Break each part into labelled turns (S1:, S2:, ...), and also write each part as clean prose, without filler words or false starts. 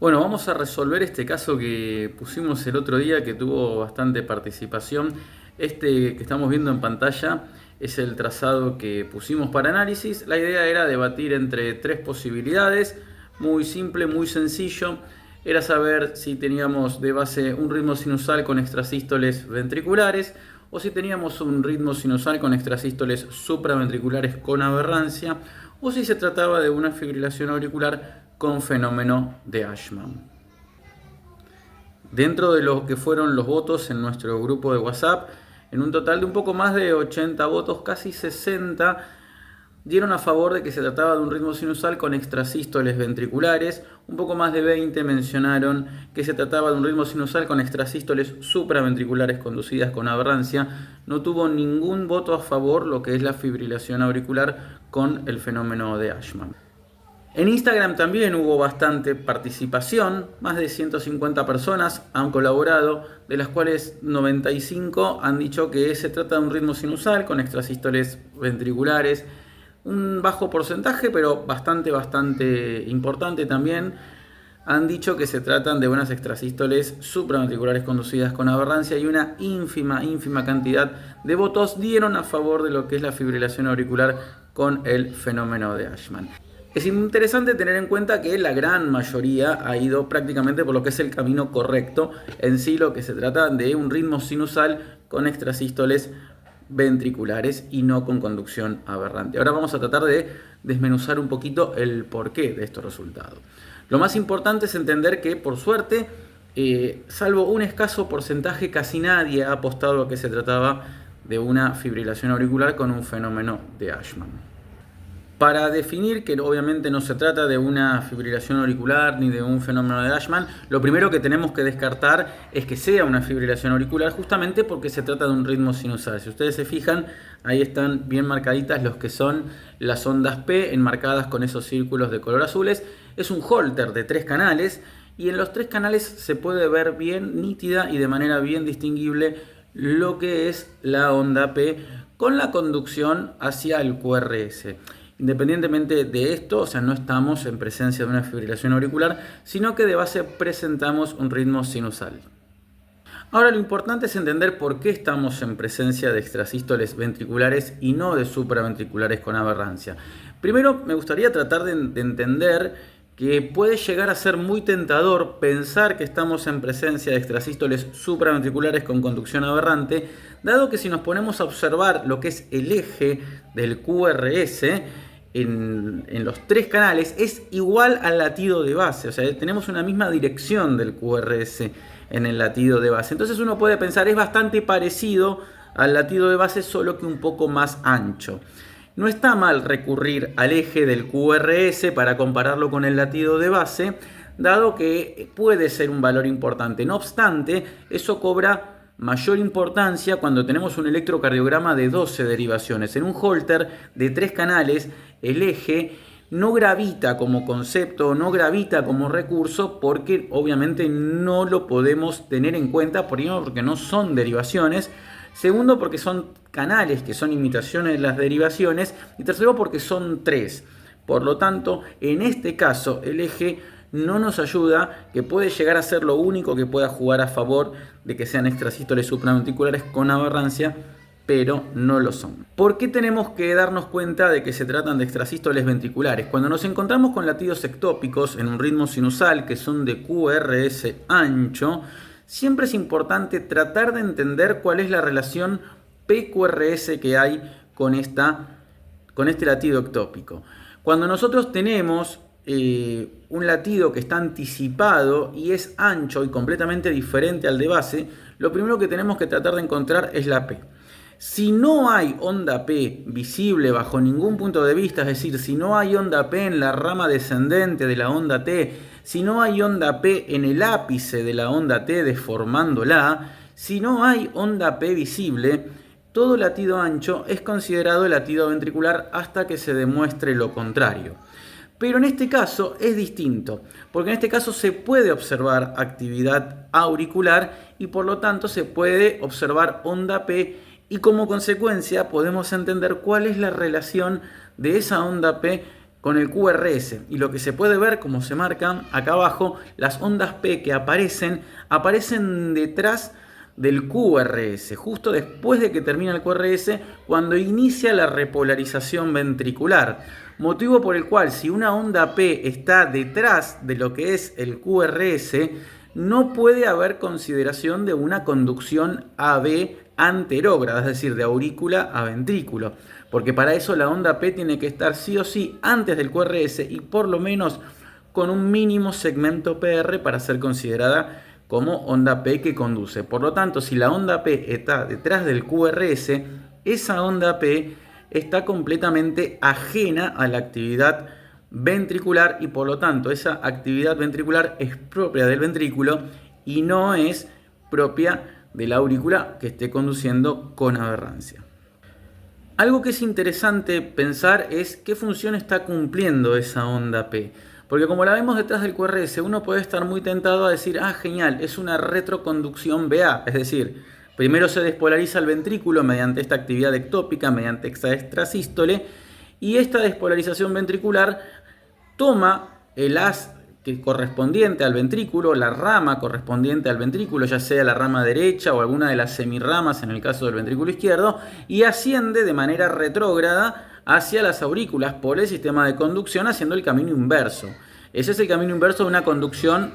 S1: Bueno, vamos a resolver este caso que pusimos el otro día que tuvo bastante participación. Este que estamos viendo en pantalla es el trazado que pusimos para análisis. La idea era debatir entre tres posibilidades, muy simple, muy sencillo. Era saber si teníamos de base un ritmo sinusal con extrasístoles ventriculares o si teníamos un ritmo sinusal con extrasístoles supraventriculares con aberrancia o si se trataba de una fibrilación auricular con fenómeno de Ashman. Dentro de lo que fueron los votos en nuestro grupo de WhatsApp, en un total de un poco más de 80 votos, casi 60, dieron a favor de que se trataba de un ritmo sinusal con extrasístoles ventriculares. Un poco más de 20 mencionaron que se trataba de un ritmo sinusal con extrasístoles supraventriculares conducidas con aberrancia. No tuvo ningún voto a favor lo que es la fibrilación auricular con el fenómeno de Ashman. En Instagram también hubo bastante participación, más de 150 personas han colaborado, de las cuales 95 han dicho que se trata de un ritmo sinusal con extrasístoles ventriculares. Un bajo porcentaje, pero bastante importante también, han dicho que se tratan de unas extrasístoles supraventriculares conducidas con aberrancia y una ínfima cantidad de votos dieron a favor de lo que es la fibrilación auricular con el fenómeno de Ashman. Es interesante tener en cuenta que la gran mayoría ha ido prácticamente por lo que es el camino correcto. En sí lo que se trata de un ritmo sinusal con extrasístoles ventriculares y no con conducción aberrante. Ahora vamos a tratar de desmenuzar un poquito el porqué de estos resultados. Lo más importante es entender que, por suerte, salvo un escaso porcentaje, casi nadie ha apostado a que se trataba de una fibrilación auricular con un fenómeno de Ashman. Para definir que obviamente no se trata de una fibrilación auricular ni de un fenómeno de Ashman, lo primero que tenemos que descartar es que sea una fibrilación auricular, justamente porque se trata de un ritmo sinusal. Si ustedes se fijan, ahí están bien marcaditas los que son las ondas P, enmarcadas con esos círculos de color azules. Es un Holter de 3 canales y en los 3 canales se puede ver bien nítida y de manera bien distinguible lo que es la onda P con la conducción hacia el QRS. Independientemente de esto, o sea, no estamos en presencia de una fibrilación auricular, sino que de base presentamos un ritmo sinusal. Ahora lo importante es entender por qué estamos en presencia de extrasístoles ventriculares y no de supraventriculares con aberrancia. Primero me gustaría tratar de entender que puede llegar a ser muy tentador pensar que estamos en presencia de extrasístoles supraventriculares con conducción aberrante, dado que si nos ponemos a observar lo que es el eje del QRS, en los 3 canales es igual al latido de base, o sea, tenemos una misma dirección del QRS en el latido de base. Entonces uno puede pensar, es bastante parecido al latido de base, solo que un poco más ancho. No está mal recurrir al eje del QRS para compararlo con el latido de base, dado que puede ser un valor importante. No obstante, eso cobra mayor importancia cuando tenemos un electrocardiograma de 12 derivaciones. En un Holter de 3 canales, el eje no gravita como concepto, no gravita como recurso, porque obviamente no lo podemos tener en cuenta, primero porque no son derivaciones, segundo porque son canales que son imitaciones de las derivaciones, y tercero porque son 3. Por lo tanto, en este caso, el eje no nos ayuda, que puede llegar a ser lo único que pueda jugar a favor de que sean extrasístoles supraventriculares con aberrancia, pero no lo son. ¿Por qué tenemos que darnos cuenta de que se tratan de extrasístoles ventriculares? Cuando nos encontramos con latidos ectópicos en un ritmo sinusal que son de QRS ancho, siempre es importante tratar de entender cuál es la relación PQRS que hay con este latido ectópico. Cuando nosotros tenemos un latido que está anticipado y es ancho y completamente diferente al de base, lo primero que tenemos que tratar de encontrar es la P. Si no hay onda P visible bajo ningún punto de vista, es decir, si no hay onda P en la rama descendente de la onda T, si no hay onda P en el ápice de la onda T deformándola, si no hay onda P visible, todo latido ancho es considerado latido ventricular hasta que se demuestre lo contrario. Pero en este caso es distinto, porque en este caso se puede observar actividad auricular y por lo tanto se puede observar onda P y como consecuencia podemos entender cuál es la relación de esa onda P con el QRS. Y lo que se puede ver, como se marcan acá abajo, las ondas P que aparecen detrás del QRS, justo después de que termina el QRS, cuando inicia la repolarización ventricular. Motivo por el cual, si una onda P está detrás de lo que es el QRS, no puede haber consideración de una conducción AB anterógrada, es decir, de aurícula a ventrículo, porque para eso la onda P tiene que estar sí o sí antes del QRS y por lo menos con un mínimo segmento PR para ser considerada como onda P que conduce. Por lo tanto, si la onda P está detrás del QRS, esa onda P está completamente ajena a la actividad ventricular y por lo tanto esa actividad ventricular es propia del ventrículo y no es propia de la aurícula que esté conduciendo con aberrancia. Algo que es interesante pensar es qué función está cumpliendo esa onda P. Porque como la vemos detrás del QRS, uno puede estar muy tentado a decir, ah, genial, es una retroconducción BA. Es decir, primero se despolariza el ventrículo mediante esta actividad ectópica, mediante esta extrasístole, y esta despolarización ventricular toma el haz correspondiente al ventrículo, la rama correspondiente al ventrículo, ya sea la rama derecha o alguna de las semirramas en el caso del ventrículo izquierdo, y asciende de manera retrógrada hacia las aurículas por el sistema de conducción haciendo el camino inverso. Ese es el camino inverso de una conducción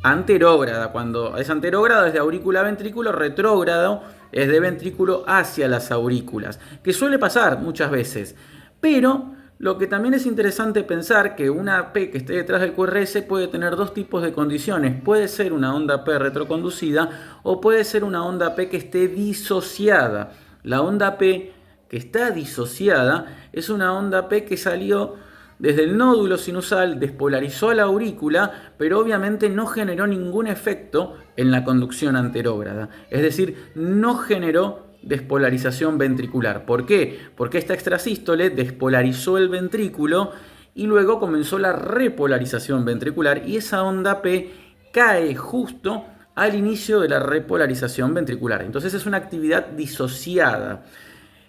S1: anterógrada. Cuando es anterógrada es de aurícula a ventrículo, retrógrado es de ventrículo hacia las aurículas, que suele pasar muchas veces. Pero lo que también es interesante pensar que una P que esté detrás del QRS puede tener dos tipos de condiciones. Puede ser una onda P retroconducida o puede ser una onda P que esté disociada. La onda P que está disociada es una onda P que salió desde el nódulo sinusal, despolarizó a la aurícula, pero obviamente no generó ningún efecto en la conducción anterógrada. Es decir, no generó despolarización ventricular. ¿Por qué? Porque esta extrasístole despolarizó el ventrículo y luego comenzó la repolarización ventricular y esa onda P cae justo al inicio de la repolarización ventricular. Entonces es una actividad disociada.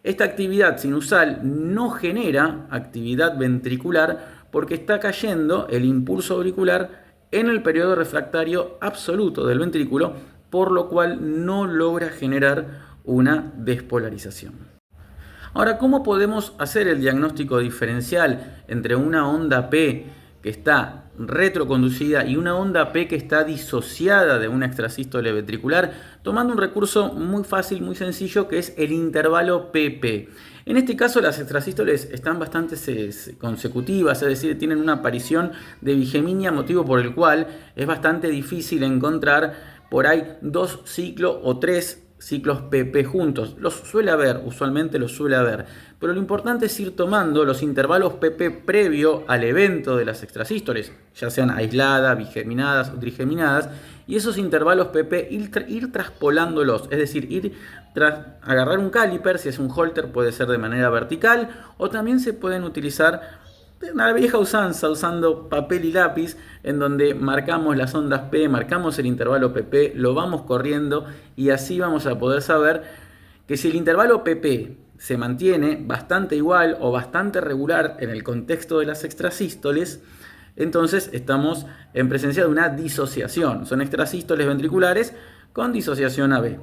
S1: Esta actividad sinusal no genera actividad ventricular porque está cayendo el impulso auricular en el periodo refractario absoluto del ventrículo, por lo cual no logra generar una despolarización. Ahora, ¿cómo podemos hacer el diagnóstico diferencial entre una onda P que está retroconducida y una onda P que está disociada de una extrasístole ventricular? Tomando un recurso muy fácil, muy sencillo, que es el intervalo PP. En este caso las extrasístoles están bastante consecutivas, es decir, tienen una aparición de bigeminia, motivo por el cual es bastante difícil encontrar por ahí 2 ciclos o 3 ciclos PP juntos. Los suele haber, usualmente los suele haber, pero lo importante es ir tomando los intervalos PP previo al evento de las extrasístoles, ya sean aisladas, bigeminadas o trigeminadas, y esos intervalos PP ir traspolándolos, es decir, agarrar un caliper, si es un holter puede ser de manera vertical, o también se pueden utilizar una vieja usanza usando papel y lápiz en donde marcamos las ondas P, marcamos el intervalo PP, lo vamos corriendo y así vamos a poder saber que si el intervalo PP se mantiene bastante igual o bastante regular en el contexto de las extrasístoles, entonces estamos en presencia de una disociación. Son extrasístoles ventriculares con disociación AB.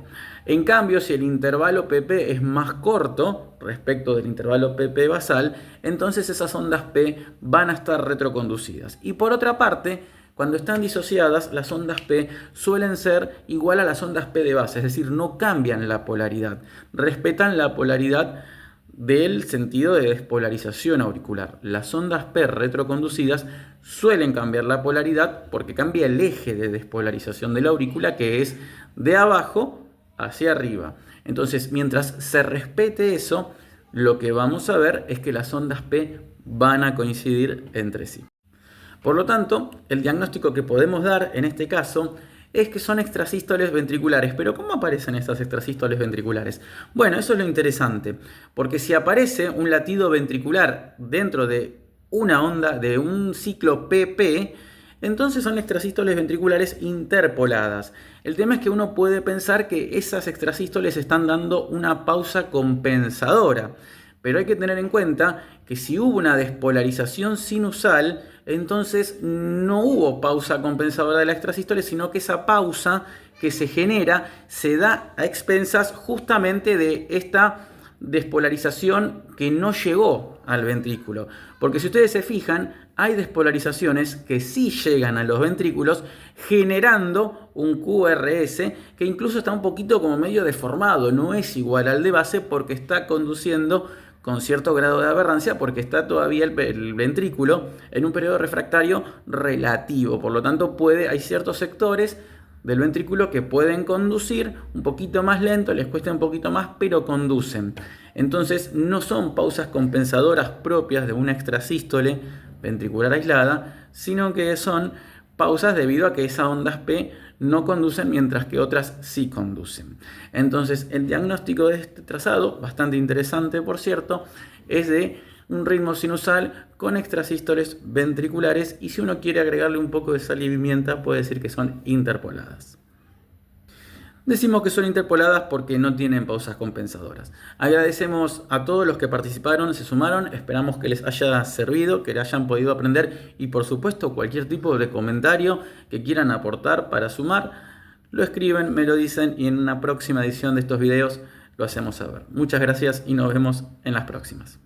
S1: En cambio, si el intervalo PP es más corto respecto del intervalo PP basal, entonces esas ondas P van a estar retroconducidas. Y por otra parte, cuando están disociadas, las ondas P suelen ser igual a las ondas P de base, es decir, no cambian la polaridad, respetan la polaridad del sentido de despolarización auricular. Las ondas P retroconducidas suelen cambiar la polaridad porque cambia el eje de despolarización de la aurícula, que es de abajo hacia arriba. Entonces, mientras se respete eso, lo que vamos a ver es que las ondas P van a coincidir entre sí. Por lo tanto, el diagnóstico que podemos dar en este caso es que son extrasístoles ventriculares. ¿Pero cómo aparecen estas extrasístoles ventriculares? Bueno, eso es lo interesante, porque si aparece un latido ventricular dentro de una onda, de un ciclo PP, entonces son extrasístoles ventriculares interpoladas. El tema es que uno puede pensar que esas extrasístoles están dando una pausa compensadora, Pero hay que tener en cuenta que si hubo una despolarización sinusal, entonces no hubo pausa compensadora de la extrasístole, sino que esa pausa que se genera se da a expensas justamente de esta despolarización que no llegó al ventrículo. Porque si ustedes se fijan, hay despolarizaciones que sí llegan a los ventrículos generando un QRS que incluso está un poquito como medio deformado, no es igual al de base porque está conduciendo con cierto grado de aberrancia porque está todavía el ventrículo en un periodo refractario relativo. Por lo tanto, hay ciertos sectores del ventrículo que pueden conducir un poquito más lento, les cuesta un poquito más, pero conducen. Entonces no son pausas compensadoras propias de una extrasístole ventricular aislada, sino que son pausas debido a que esas ondas P no conducen mientras que otras sí conducen. Entonces el diagnóstico de este trazado, bastante interesante por cierto, es de un ritmo sinusal con extrasístoles ventriculares y si uno quiere agregarle un poco de sal y pimienta puede decir que son interpoladas. Decimos que son interpoladas porque no tienen pausas compensadoras. Agradecemos a todos los que participaron, se sumaron, esperamos que les haya servido, que hayan podido aprender y por supuesto cualquier tipo de comentario que quieran aportar para sumar, lo escriben, me lo dicen y en una próxima edición de estos videos lo hacemos saber. Muchas gracias y nos vemos en las próximas.